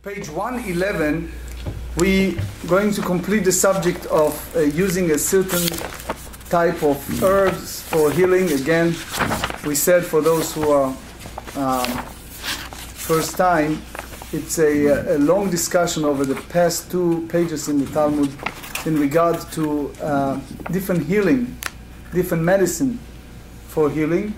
Page 111, we're going to complete the subject of using a certain type of herbs for healing. Again, we said for those who are first time, it's a long discussion over the past 2 pages in the Talmud in regard to different healing, different medicine for healing.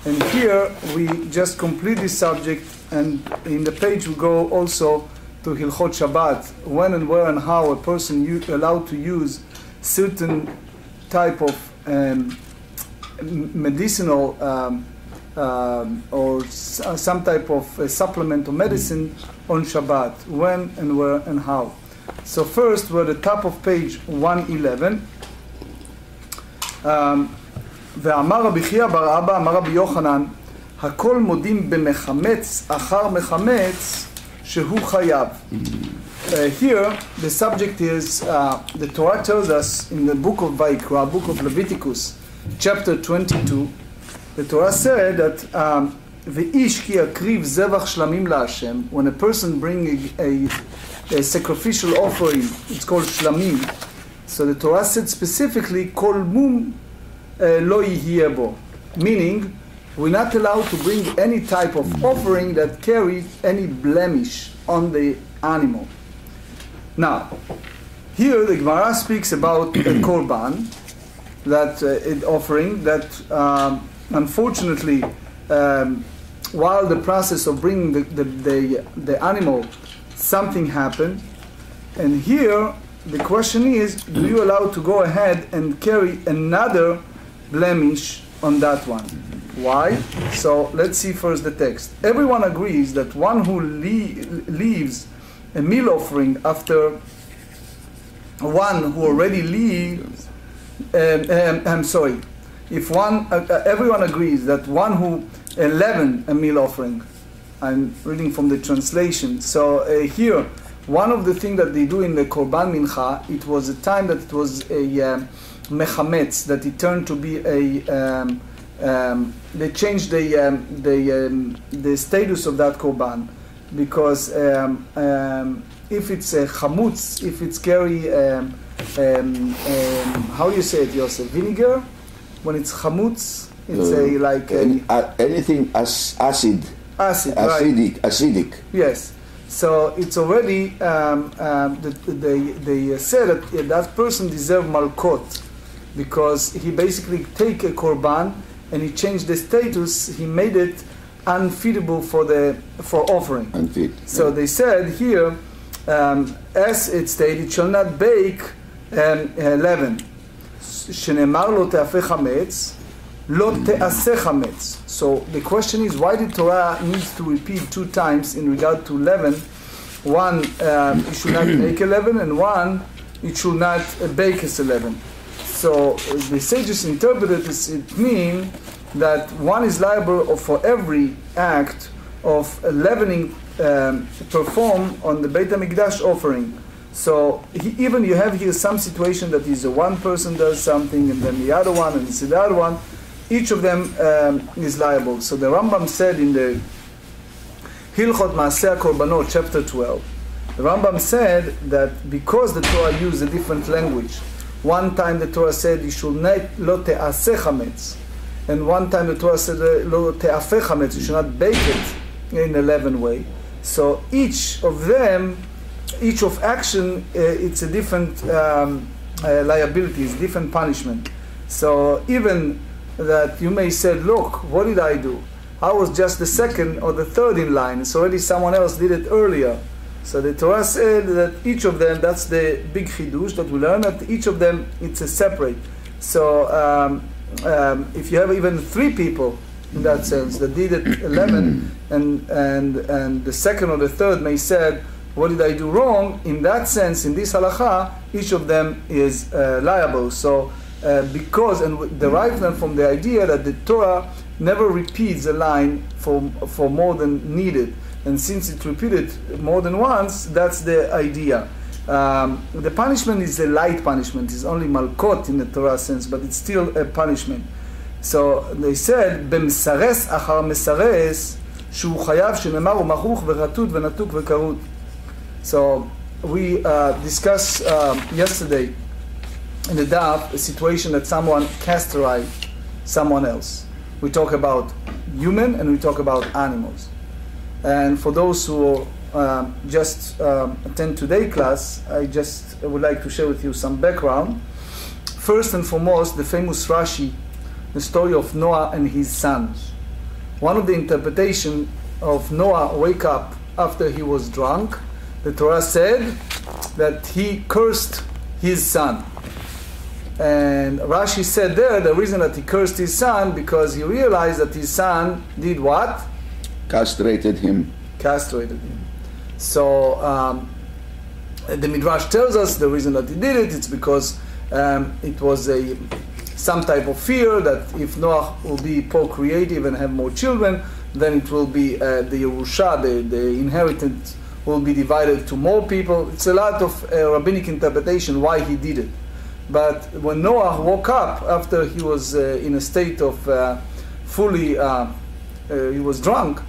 And here we just complete this subject, and in the page we go also to Hilchot Shabbat, when and where and how a person allowed to use certain type of medicinal or some type of supplement or medicine on Shabbat, when and where and how. So first we're at the top of page 111. ואמר רבי חייא בר אבא, אמר רבי יוחנן, הכל מודים במחמץ אחר מחמץ שהוא חייב. Here the subject is, the Torah tells us in the book of Vayikra, book of Leviticus, chapter 22, the Torah said that ואיש כי יקריב זבח שלמים להשם, when a person brings a sacrificial offering, it's called shlamim. So the Torah said specifically, kol mum lo yihye bo, meaning we're not allowed to bring any type of offering that carries any blemish on the animal. Now, here the GEMARA speaks about a korban, that offering that unfortunately, while the process of bringing the animal, something happened, and here the question is, do you allow to go ahead and carry another blemish on that one? Why? So let's see first the text. Everyone agrees that one who leaves a meal offering after one who already leaves, everyone agrees that one who leavened a meal offering. I'm reading from the translation. So here, one of the things that they do in the Korban Mincha, it was a time that it was a mechametz, that it turned to be they changed the status of that korban, because if it's a chamutz, if it's carry how you say it, Yosef, vinegar, when it's chamutz, it's anything acid, right? Acidic. Yes. So it's already they said that that person deserves malkot, because he basically take a korban and he changed the status. He made it unfeedable for offering. Unfit. So they said here, as it stated, it shall not bake leaven. שנאמר לו תאפה חמץ, לא תעשה חמץ. So the question is, why did Torah needs to repeat 2 times in regard to leaven? One, it should not make a leaven, and one, it should not bake as a leaven. So the sages interpreted this, it means that one is liable for every act of leavening performed on the Beit HaMikdash offering. So even you have here some situation that is one person does something, and then the other one, and the other one, each of them is liable. So the Rambam said in the Hilchot Maaseh HaKorbanot, chapter 12, the Rambam said that because the Torah used a different language, one time the Torah said you should not lo te'aseh chametz, and one time the Torah said lo te'afeh chametz, you should not bake it in a leaven way. So each of them, each of action, it's a different liability, it's different punishment. So even that you may say, look, what did I do? I was just the second or the third in line. It's already someone else did it earlier. So the Torah said that each of them, that's the big chidush that we learn, that each of them, it's a separate. So if you have even 3 people in that sense that did it 11, and the second or the third may said, what did I do wrong? In that sense, in this halakha, each of them is liable. So because, and derived them from the idea that the Torah never repeats a line for more than needed. And since it repeated more than once, that's the idea. The punishment is a light punishment. It's only malkot in the Torah sense, but it's still a punishment. So they said, במסרס אחר מסרס, שהוא חייב שנאמר הוא מחוך ורטוט ונתוק וכרות. So we discussed yesterday in the Daf a situation that someone castrated someone else. We talk about human and we talk about animals. And for those who just attend today's class, I just would like to share with you some background. First and foremost, the famous Rashi, the story of Noah and his sons. One of the interpretations of Noah wake up after he was drunk, the Torah said that he cursed his son. And Rashi said there the reason that he cursed his son because he realized that his son did what? Castrated him. Castrated him. So the Midrash tells us the reason that he did it, it's because it was some type of fear that if Noah will be procreative and have more children, then it will be the Yerusha, the inheritance will be divided to more people. It's a lot of rabbinic interpretation why he did it. But when Noah woke up after he was in a state of he was drunk,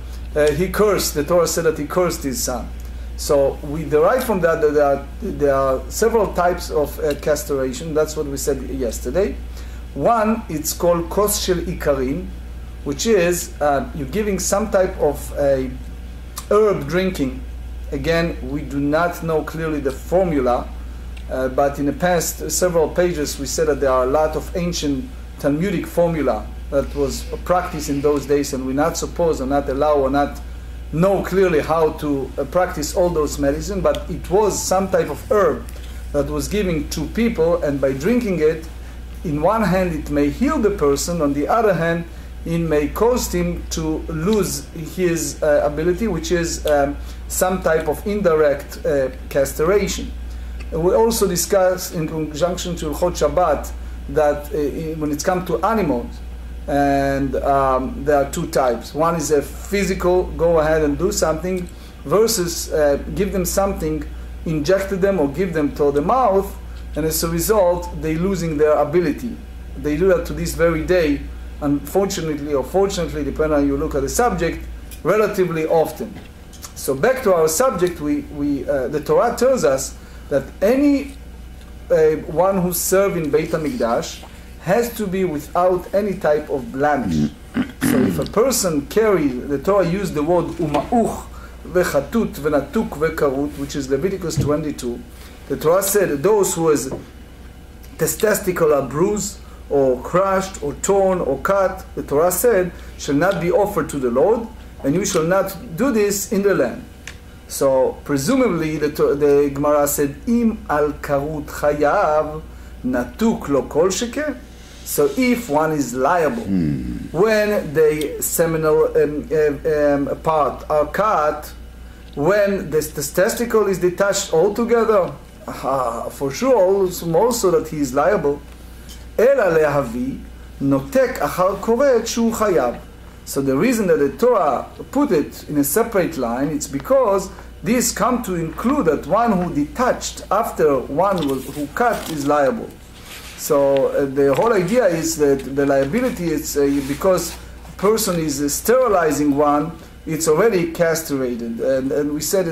he cursed. The Torah said that he cursed his son. So we derive from that that there are several types of castration. That's what we said yesterday. One, it's called kos shel ikarim, which is you're giving some type of herb drinking. Again, we do not know clearly the formula, but in the past several pages we said that there are a lot of ancient Talmudic formula that was practiced in those days, and we're not supposed or not allow or not know clearly how to practice all those medicine, but it was some type of herb that was given to people, and by drinking it, in one hand it may heal the person, on the other hand it may cause him to lose his ability, which is some type of indirect castration. We also discussed in conjunction to Hilchot Shabbat that when it comes to animals, and there are two types. One is a physical, go ahead and do something, versus give them something, injected them or give them to the mouth, and as a result they losing their ability. They do that to this very day, unfortunately or fortunately, depending on how you look at the subject, relatively often. So back to our subject, the Torah tells us that any one who serves in Beit HaMikdash has to be without any type of blemish. So if a person carries, the Torah used the word uma'uch vechatut venatuk vekarut, which is Leviticus 22. The Torah said those who has testicle are bruised or crushed or torn or cut, the Torah said shall not be offered to the Lord, and you shall not do this in the land. So presumably the GEMARA said im al karut chayav natuk lo kol shekeh. So if one is liable when the seminal part are cut, when the testicle is detached altogether, for sure also that he is liable. Ela lehavi notek achar koret shu chayav. So the reason that the Torah put it in a separate line, it's because this come to include that one who detached after one who cut is liable. So the whole idea is that the liability is because a person is sterilizing one, it's already castrated. And we said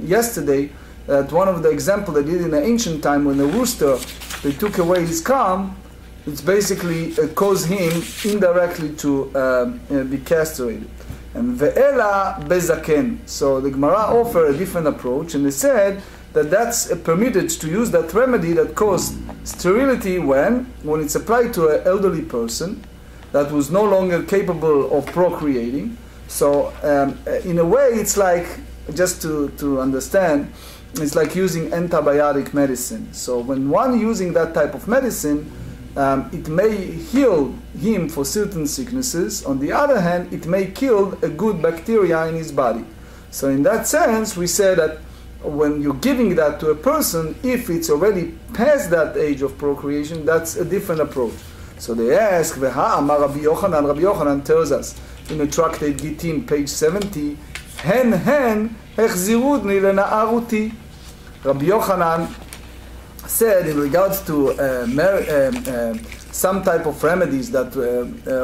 yesterday that one of the examples they did in the ancient time when the rooster, they took away his calm, it's basically caused him indirectly to be castrated. And ve'ela bezaken. So the GEMARA offered a different approach, and they said that that's permitted to use that remedy that caused sterility when it's applied to an elderly person that was no longer capable of procreating. So in a way it's like, just to understand, it's like using antibiotic medicine. So when one using that type of medicine, it may heal him for certain sicknesses. On the other hand, it may kill a good bacteria in his body. So in that sense, we say that when you're giving that to a person, if it's already past that age of procreation, that's a different approach. So they ask, Veha Amar Rabbi Yochanan. Rabbi Yochanan tells us in the Tractate Gittin, page 70, Hen hechzirudni lena'aruti. Rabbi Yochanan said in regards to some type of remedies that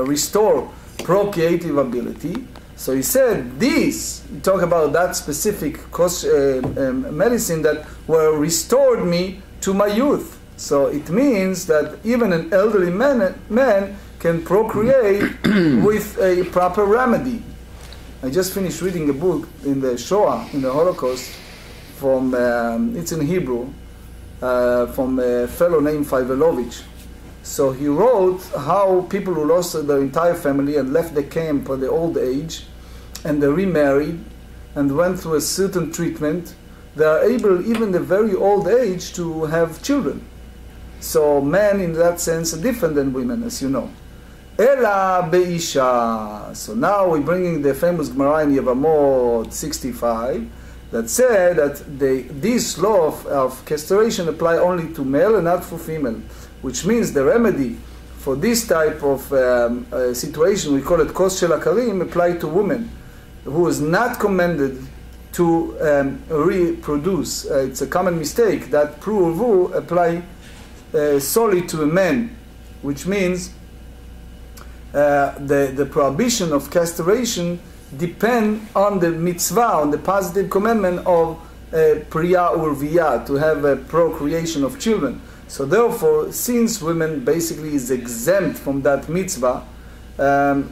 restore procreative ability, So he said, this, talk about that specific medicine that were restored me to my youth. So it means that even an elderly man can procreate with a proper remedy. I just finished reading a book in the Shoah, in the Holocaust, from, it's in Hebrew, from a fellow named Faivelovich. So he wrote how people who lost their entire family and left the camp at the old age, and they remarried and went through a certain treatment, they are able, even the very old age, to have children. So men, in that sense, are different than women, as you know. Ela be'isha. So now we're bringing the famous GEMARA in Yevamot 65 that said that this law of castration apply only to male and not for female, which means the remedy for this type of situation, we call it kos shel akarim, apply to women who is not commanded to reproduce. It's a common mistake that pruvu apply solely to a man, which means the prohibition of castration depend on the mitzvah, on the positive commandment of priya urviya, to have a procreation of children. So therefore, since women basically is exempt from that mitzvah,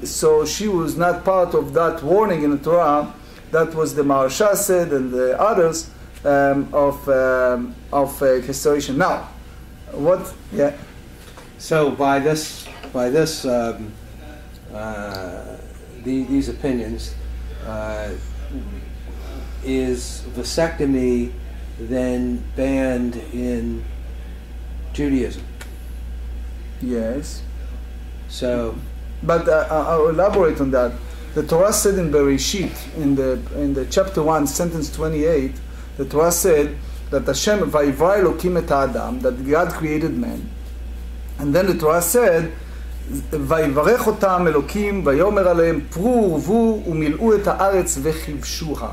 so she was not part of that warning in the Torah. That was the Maharsha said and the others of castration. Now, what? Yeah. So by this, these opinions, is vasectomy then banned in Judaism? Yes. So, but I'll elaborate on that. The Torah said in Bereshit, in the chapter 1, sentence 28, the Torah said that Hashem vayivra Elokim et Adam, that God created man, and then the Torah said, ויברך אותם אלוקים ויאמר עליהם פרו ורבו ומילאו את הארץ וכבשוה.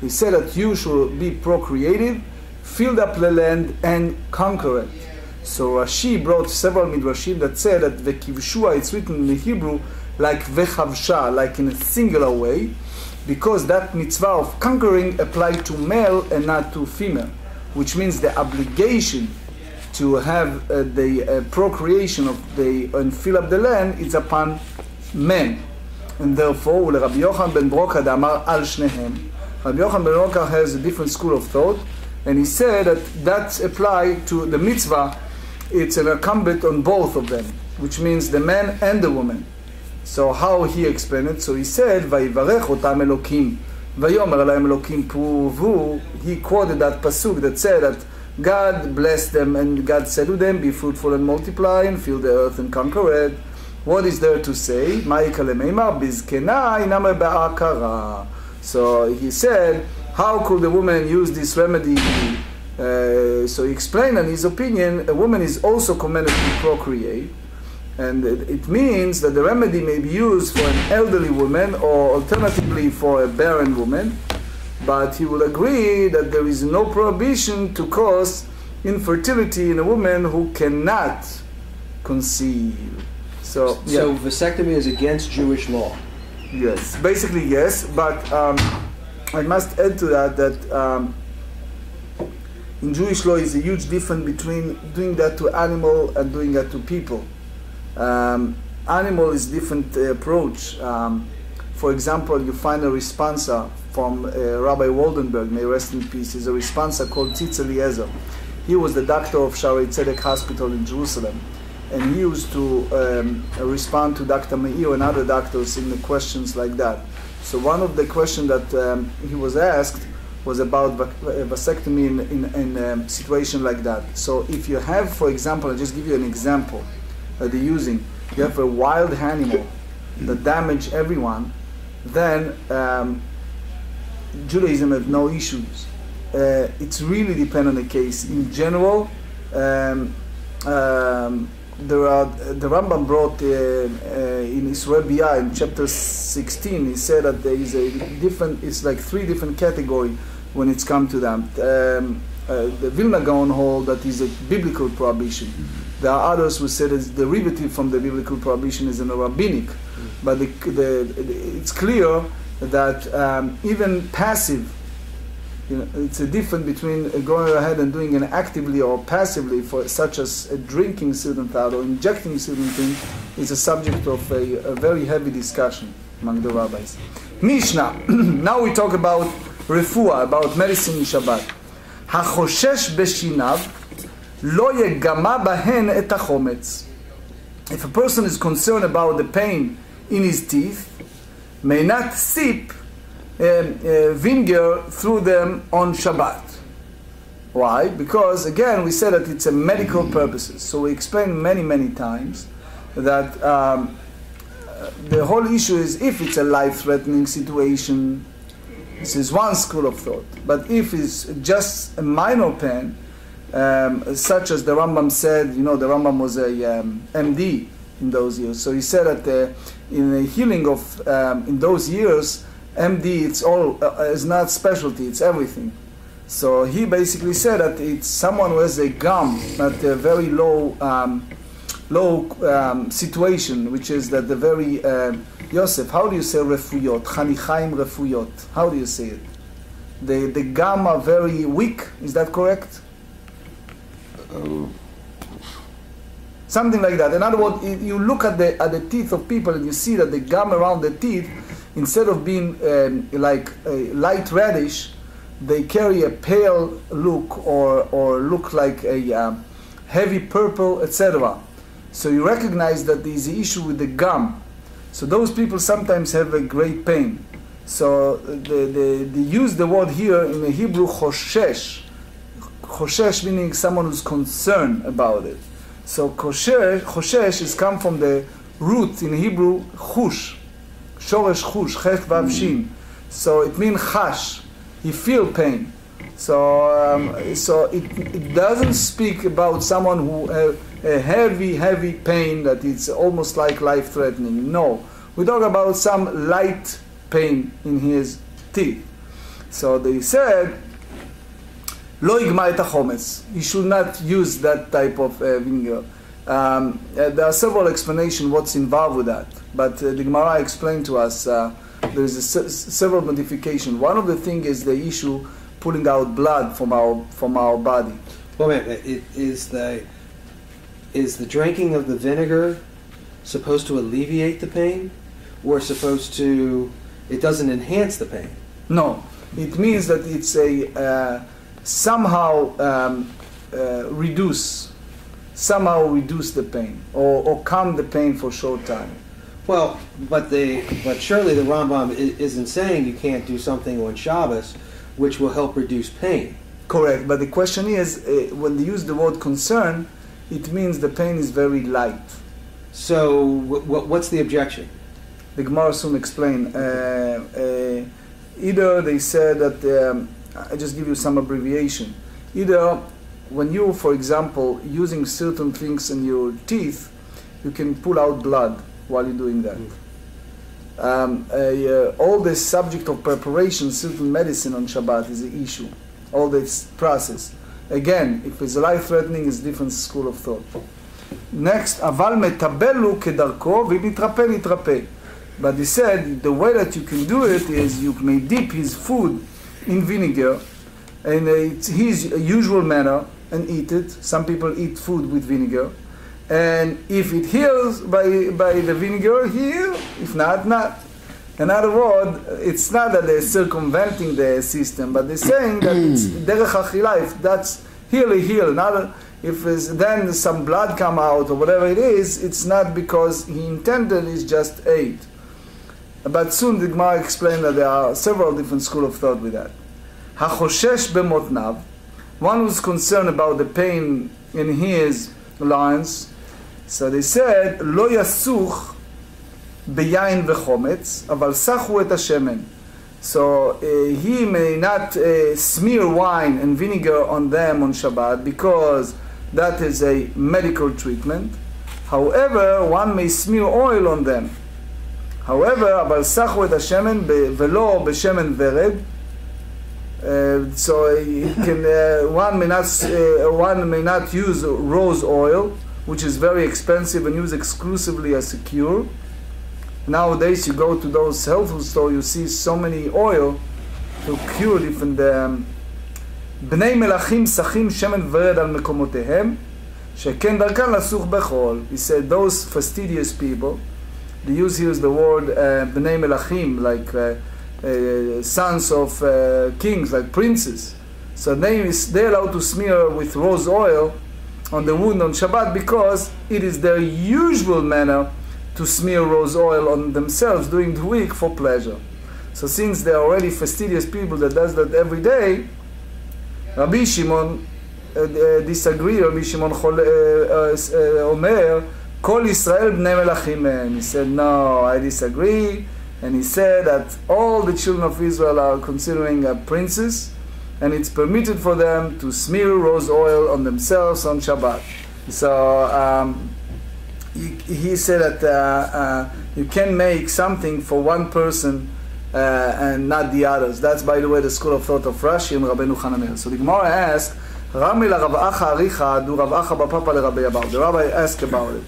He said that you should be procreative, fill up the land and conquer it. So Rashi brought several midrashim that said that vekivshua, it's written in the Hebrew like vechavsha, like in a singular way, because that mitzvah of conquering applied to male and not to female, which means the obligation to have the procreation of and fill up the land is upon men. And therefore, Rabbi Yochanan ben Broka damar al shnehem. Rabbi Yochanan ben Broka has a different school of thought, and he said that applies to the mitzvah. It's an incumbent on both of them, which means the man and the woman. So how he explained it? So he said, "Vayivarech otam Elokim, vayomer alayim Elokim pruvu." He quoted that pasuk that said that God blessed them, and God said to them, "Be fruitful and multiply, and fill the earth and conquer it." What is there to say? So he said, how could the woman use this remedy? So he explained in his opinion, a woman is also commanded to procreate, and it means that the remedy may be used for an elderly woman or alternatively for a barren woman, but he will agree that there is no prohibition to cause infertility in a woman who cannot conceive. So, yeah. So vasectomy is against Jewish law? Yes, basically yes, but I must add to that in Jewish law is a huge difference between doing that to animal and doing that to people. Animal is different approach. For example, you find a responsa from Rabbi Waldenberg, may rest in peace. He's a responsa called Tzitz Eliezer. He was the doctor of Shaarei Tzedek Hospital in Jerusalem, and he used to respond to Dr. Meir and other doctors in the questions like that. So one of the questions that he was asked was about vasectomy in a situation like that. So if you have, for example, I'll just give you an example that they're using. You have a wild animal that damage everyone, then Judaism has no issues. It's really depend on the case. In general, the Rambam brought in his Rebbiah in chapter 16, he said that there is a different, it's like 3 different categories when it's come to them. The Vilna Gaon hold that is a biblical prohibition. There are others who said it's derivative from the biblical prohibition is in a rabbinic. But it's clear that even passive, it's a difference between going ahead and doing it actively or passively, for such as drinking certain thought or injecting certain thing, is a subject of a very heavy discussion among the rabbis. Mishnah. Now we talk about refuah, about medicine in Shabbat. החושש בשיניו לא יגמה בהן את החומץ. If a person is concerned about the pain in his teeth, may not sip vinegar through them on Shabbat. Why? Because again we said that it's a medical purposes. So we explained many times that the whole issue is if it's a life-threatening situation, this is one school of thought. But if it's just a minor pain, such as the Rambam said, the Rambam was a MD in those years. So he said that in the healing of in those years, MD is not specialty, it's everything. So he basically said that it's someone who has a gum at a very low situation, which is that the very Yosef, how do you say refuyot? Chanichaim refuyot. How do you say it? The gum are very weak. Is that correct? Something like that. In other words, you look at the teeth of people and you see that the gum around the teeth, instead of being like a light reddish, they carry a pale look or look like a heavy purple, etc. So you recognize that there is an issue with the gum. So those people sometimes have a great pain. So they use the word here in the Hebrew choshesh. Choshesh meaning someone who's concerned about it. So choshesh is come from the root in Hebrew chush. Shoresh chush, chech vav shin. So it means chash. He feel pain. So it doesn't speak about someone who a heavy pain that it's almost like life-threatening. No, we talk about some light pain in his teeth. So they said, lo yigma et hachometz. He should not use that type of vinegar. There are several explanations what's involved with that, but the GEMARA explained to us there is several modifications. One of the things is the issue pulling out blood from our body. Well, is the drinking of the vinegar supposed to alleviate the pain, or it doesn't enhance the pain? No, it means that it's a somehow reduce the pain or calm the pain for a short time. Well, but surely the Rambam isn't saying you can't do something on Shabbos which will help reduce pain. Correct, but the question is, when they use the word concern, it means the pain is very light. So what's the objection? The GEMARA soon explain. Either they said that, I just give you some abbreviation. Either when you, for example, using certain things in your teeth, you can pull out blood while you're doing that. All the subject of preparation, certain medicine on Shabbat is an issue. All this process. Again, if it's life-threatening, it's different school of thought. Next, aval metabelu kedarko v'mitrape nitrape. But he said the way that you can do it is you may dip his food in vinegar, and it's his usual manner, and eat it. Some people eat food with vinegar, and if it heals by the vinegar, heal. If not, not. In other words, it's not that they're circumventing the system, but they're saying that it's derech achila. If that's heal. Not if then some blood come out or whatever it is, it's not because he intended. It's just ate. But soon the GEMARA explained that there are several different schools of thought with that. Hachoshesh b'motnav, one who's concerned about the pain in his lines. So they said, lo yasuch beyain v'chometz, aval sachu et hashemen. So he may not smear wine and vinegar on them on Shabbat because that is a medical treatment. However, one may smear oil on them. However, aval sachu et hashemen velo b'shemen vered. So he can, one may not use rose oil, which is very expensive and used exclusively as a cure. Nowadays, you go to those health food stores, you see so many oil to cure different... בני מלכים שחים שמן ורד על מקומותיהם, שכן דרכן לסוך בחול. He said, those fastidious people, they use here the word בני מלכים, like sons of kings, like princes. So they're allowed to smear with rose oil on the wound on Shabbat because it is their usual manner to smear rose oil on themselves during the week for pleasure. So since they're already fastidious people that does that every day, Rabbi Shimon disagree. Rabbi Shimon אומר, כל ישראל בני מלכים הם. He said, no, I disagree. And he said that all the children of Israel are considering princes, and it's permitted for them to smear rose oil on themselves on Shabbat. So he said that you can make something for one person and not the others. That's, by the way, the school of thought of Rashi and Rabbeinu Hananel. So the Gemara asked, Rami la Rav Acha Aricha du Rav Acha Bapapa le Rabbi about. The Rabbi asked about it.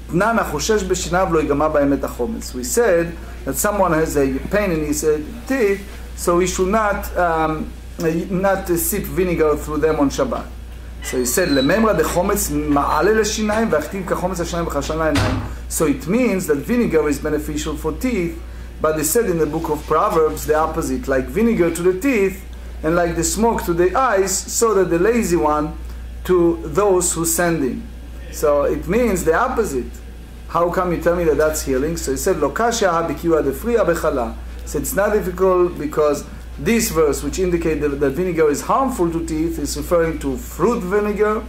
Tnana choshesh b'shinav lo yigama b'emet hachometz. We said that someone has a pain in his teeth, so he should not sip vinegar through them on Shabbat. So he said, Lememra de chometz ma'ale l'shinayim v'achtiv kachometz l'shinayim v'chashan l'einayim. So it means that vinegar is beneficial for teeth, but they said in the book of Proverbs the opposite, like vinegar to the teeth and like the smoke to the eyes, so that the lazy one to those who send him. So it means the opposite. How come you tell me that that's healing? So he said, Lokasha ha-bikiwa defriya bechala. So it's not difficult because this verse, which indicates that vinegar is harmful to teeth, is referring to fruit vinegar.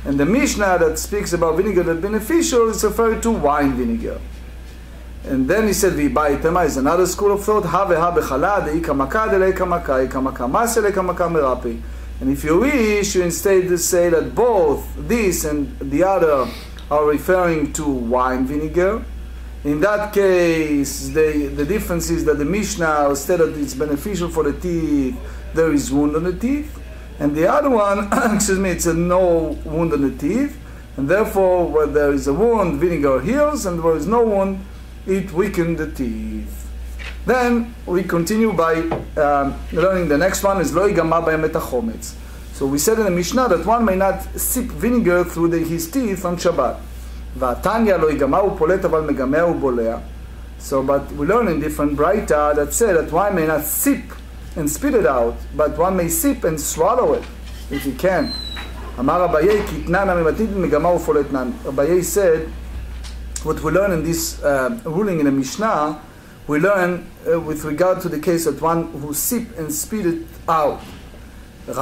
And the Mishnah that speaks about vinegar that's beneficial is referring to wine vinegar. And then he said, V'baitema is another school of thought. Ha veha bechala de'ika maka de'leika maka, ika maka mase le'ika maka merapi. And if you wish, you instead say that both this and the other are referring to wine vinegar. In that case, the difference is that the Mishnah said that it's beneficial for the teeth, there is wound on the teeth. And the other one, it's a no wound on the teeth. And therefore, where there is a wound, vinegar heals, and where there is no wound, it weakens the teeth. Then we continue by learning the next one is lo yigama b'emet hachometz. So we said in the Mishnah that one may not sip vinegar through his teeth on Shabbat. V'atanya lo yigama upolet aval megamea ubolea. So, but we learn in different braita that say that one may not sip and spit it out, but one may sip and swallow it if he can. Amar Abaye kitnan amimatid megama upolet nan. Abaye said, what we learn in this ruling in the Mishnah, we learn with regard to the case of one who sip and spit it out. He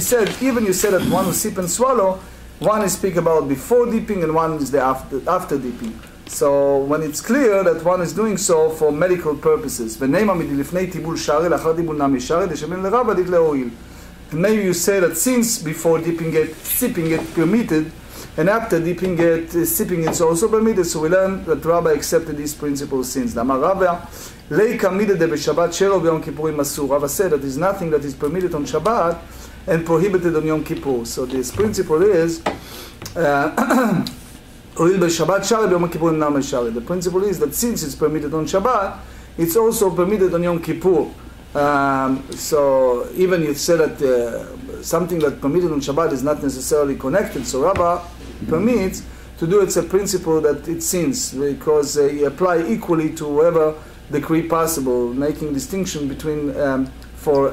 said, even you said that one who sip and swallow, one is speak about before dipping and one is the after dipping. So when it's clear that one is doing so for medical purposes. And maybe you say that since before dipping it, sipping it permitted, and after dipping it, sipping it's also permitted. So we learn that Rabbi accepted these principles since. Rabbi said that there is nothing that is permitted on Shabbat and prohibited on Yom Kippur. So this principle is the principle is that since it's permitted on Shabbat, it's also permitted on Yom Kippur. So even you say that something that permitted on Shabbat is not necessarily connected, so Rabbi permits to do it's a principle that it sins, because he apply equally to whoever decree possible, making distinction between for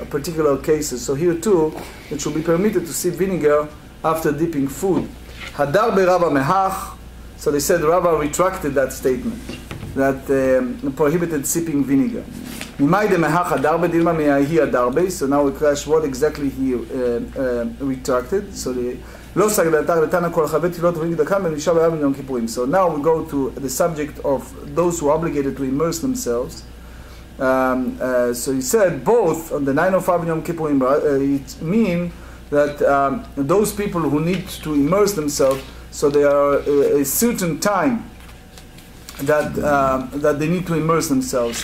particular cases. So here too, it should be permitted to sip vinegar after dipping food. Hadar berabba mehach. So they said Rabbi retracted that statement that prohibited sipping vinegar. So now we crash what exactly he retracted. So so now we go to the subject of those who are obligated to immerse themselves. So he said both on the 905 Yom Kippurim, it means that those people who need to immerse themselves, so they are a certain time that they need to immerse themselves.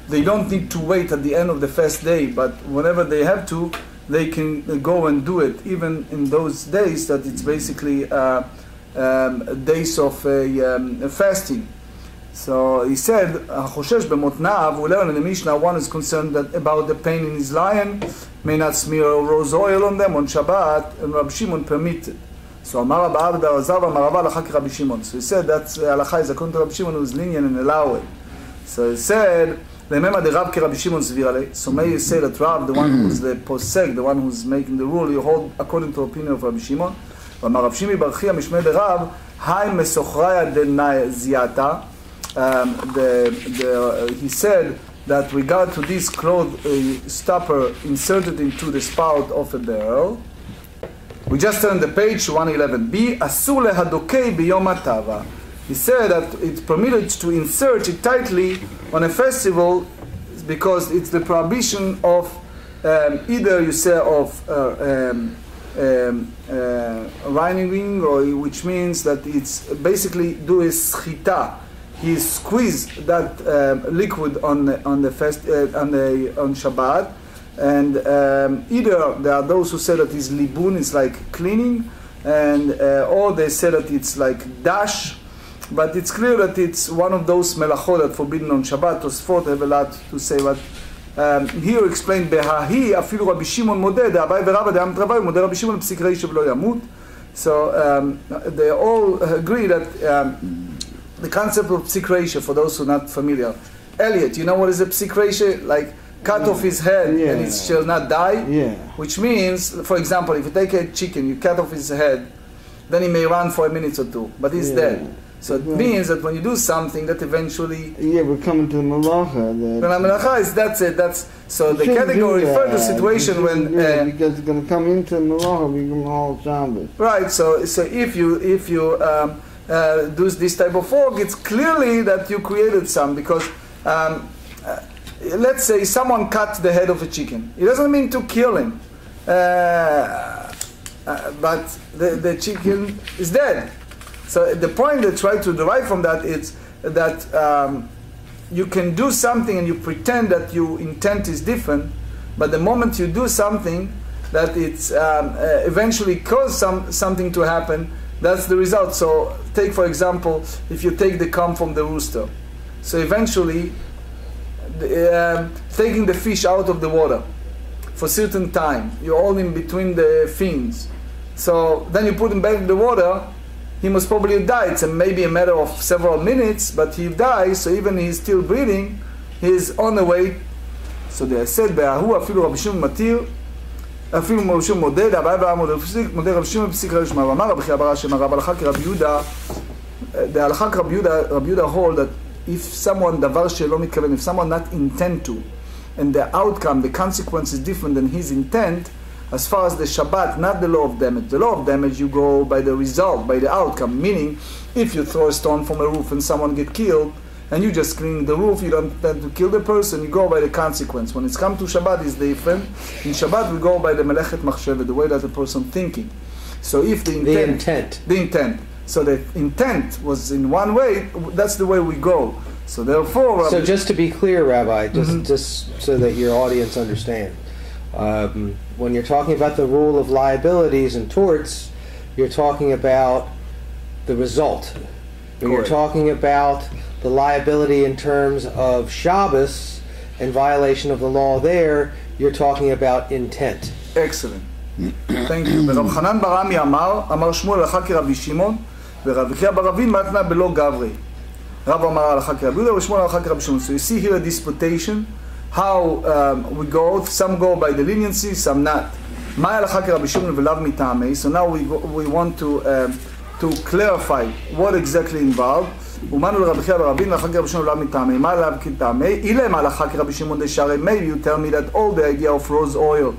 They don't need to wait at the end of the fast day, but whenever they have to, they can go and do it, even in those days that it's basically days of fasting. So he said, "Choshesh b'motnav." We learn in the Mishnah, one is concerned that about the pain in his lion, may not smear rose oil on them on Shabbat, and Rabbi Shimon permitted. So Amar Abba Abda Razav Amarava Lachak Rabbi Shimon. So he said that's halacha is according to Rabbi Shimon, who is lenient and allow it. So he said, "Remember the Rav Rabbi Shimon Zvirale." So may you say that Rav, the one who's the posek, the one who's making the rule, you hold according to the opinion of Rabbi Shimon. Amar Rav Shimi Bar Chia Mishmei de Rav, Hai Mesochraya de Ziata. He said that regard to this cloth stopper inserted into the spout of a barrel. We just turned the page 111b. Asur lehadokei biyom hatava. He said that it's permitted to insert it tightly on a festival because it's the prohibition of either you say of reining, or which means that it's basically do a schita. He squeezed that liquid on Shabbat, and either there are those who say that it's libun, it's like cleaning, and or they say that it's like dash, but it's clear that it's one of those melachot that forbidden on Shabbat. Tosfot have a lot to say, but here explained behahi afilu Rabbi Shimon modeh de'abai v'rava de'am travay modeh Rabbi Shimon psik reisha v'lo yamut. So they all agree that the concept of psik reisha, for those who are not familiar. Elliot, you know what is a psik reisha? Like cut off his head and it shall not die? Yeah. Which means, for example, if you take a chicken, you cut off his head, then he may run for a minute or two, but he's dead. So it means that when you do something that eventually... Yeah, we're coming to the malacha. Malacha is, that's it. That's, so the category refers to a situation when... because it's going to come into the malacha, we come all Shabbos. Right, so if you do this type of work, it's clearly that you created some, because let's say someone cut the head of a chicken. It doesn't mean to kill him, but the chicken is dead. So the point they try to derive from that is that you can do something and you pretend that your intent is different, but the moment you do something that it's eventually cause something to happen, that's the result. So take, for example, if you take the cum from the rooster. So eventually, taking the fish out of the water for a certain time, you're all in between the fins. So then you put him back in the water, he must probably die. It's maybe a matter of several minutes, but he dies, so even he's still breathing, he's on the way. So they said, "Be'ahu afilu Rabbi Shimon matir, afilu Rabbi Shimon modeh, abai modeh Rabbi Shimon psik reishma." Amar Rabbi Chia bar Hashem, Rabbi Alchak Rabbi Yehuda, the Alchak Rabbi Yehuda hold that if someone davar shelo mitkaven, if someone not intend to, and the outcome, the consequence is different than his intent, as far as the Shabbat, not the law of damage. The law of damage, you go by the result, by the outcome. Meaning, if you throw a stone from a roof and someone get killed, and you just clean the roof, you don't intend to kill the person, you go by the consequence. When it's come to Shabbat, it's different. In Shabbat, we go by the melechet machshevet, the way that the person thinking. So if the intent. So the intent was in one way, that's the way we go. So therefore... So just to be clear, Rabbi, just so that your audience understand, when you're talking about the rule of liabilities and torts, you're talking about the result. When you're talking about the liability in terms of Shabbos and violation of the law there, you're talking about intent. Excellent. Thank you. ורב חנן ברמי אמר שמואל הלכה כרבי שמעון, ורב יחיא בר אבין מתנה בלא גברי. רב אמר הלכה כרבי יהודה ושמואל הלכה כרבי שמעון. So you see here a disputation, how we go, some go by the leniency, some not. מה הלכה כרבי שמעון ולאו מטעמי. So now we want to clarify what exactly involved. ומנו לרבי יחיא בר אבין הלכה כרבי שמעון ולאו מטעמי. מה לאו כטעמי? אילם הלכה כרבי שמעון דשארי. Maybe you tell me that all the idea of rose oil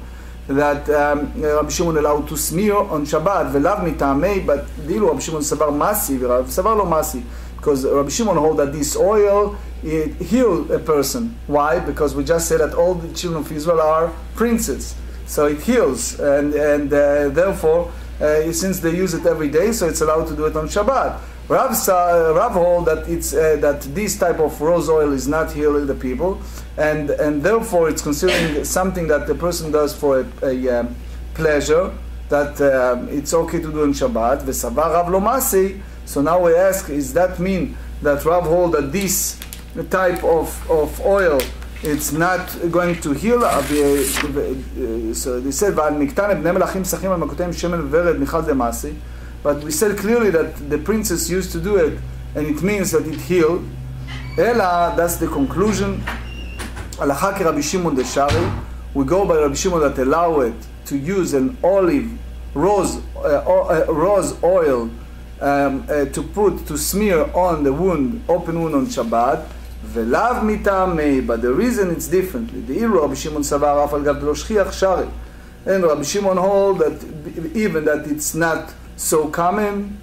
that Rabbi Shimon allowed to smear on Shabbat, velav mitamei, but dilu Rabbi Shimon savar masi, savar lo masi, because Rabbi Shimon hold that this oil it heals a person. Why? Because we just said that all the children of Israel are princes, so it heals, and therefore, since they use it every day, so it's allowed to do it on Shabbat. Rav hold that it's that this type of rose oil is not healing the people, and therefore it's considering something that the person does for a pleasure, that it's okay to do on Shabbat. V'savar Rav lo masi. So now we ask, does that mean that Rav hold that this type of oil it's not going to heal? So they said, but we said clearly that the princess used to do it, and it means that it healed. Ela, that's the conclusion. Alakha ki Rabbi Shimon de Shari. We go by Rabbi Shimon that allow it to use an rose oil to smear on the wound, open wound on Shabbat. Velav mitamei, but the reason it's differently. The Iru Rabbi Shimon savar af al gav lo shchiach shari, and Rabbi Shimon hold that even that it's not so common,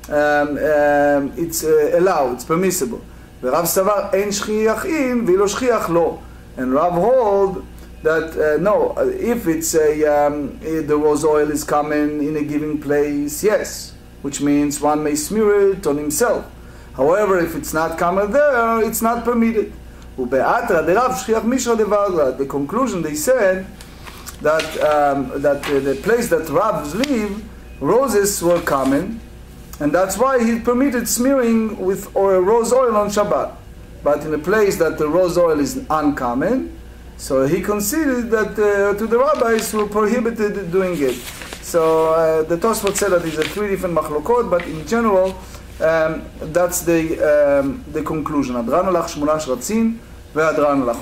it's allowed, it's permissible. Rav savar ein shchiach in v'lo shchiach lo, and Rav hold that no, if it's the rose oil is common in a given place, yes, which means one may smear it on himself. However, if it's not common there, it's not permitted. The conclusion, they said that the place that Ravs live, roses were common, and that's why he permitted smearing with rose oil on Shabbat. But in a place that the rose oil is uncommon, so he considered that to the rabbis who prohibited doing it. So the Tosfot said that these are three different machlokot, but in general, that's the conclusion.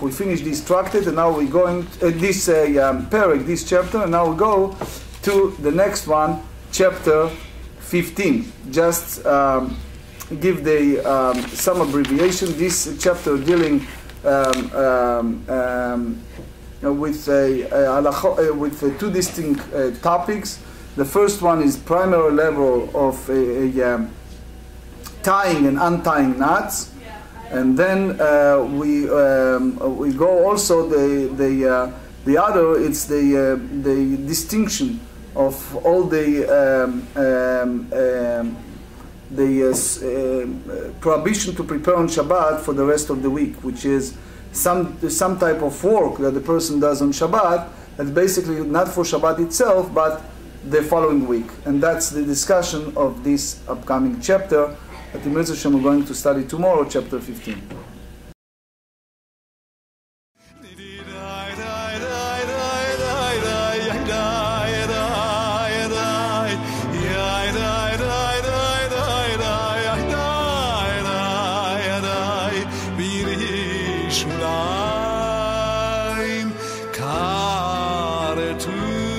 We finish this tractate, and now we're going this parak, this chapter, and now we go to the next one, chapter 15. Just give the some abbreviation. This chapter dealing with two distinct topics. The first one is primary level of tying and untying knots, and then we go also the other. It's the distinction of all the prohibition to prepare on Shabbat for the rest of the week, which is some type of work that the person does on Shabbat that's basically not for Shabbat itself, but the following week. And that's the discussion of this upcoming chapter that in Mitzvah Shem we're going to study tomorrow, chapter 15. Kare tu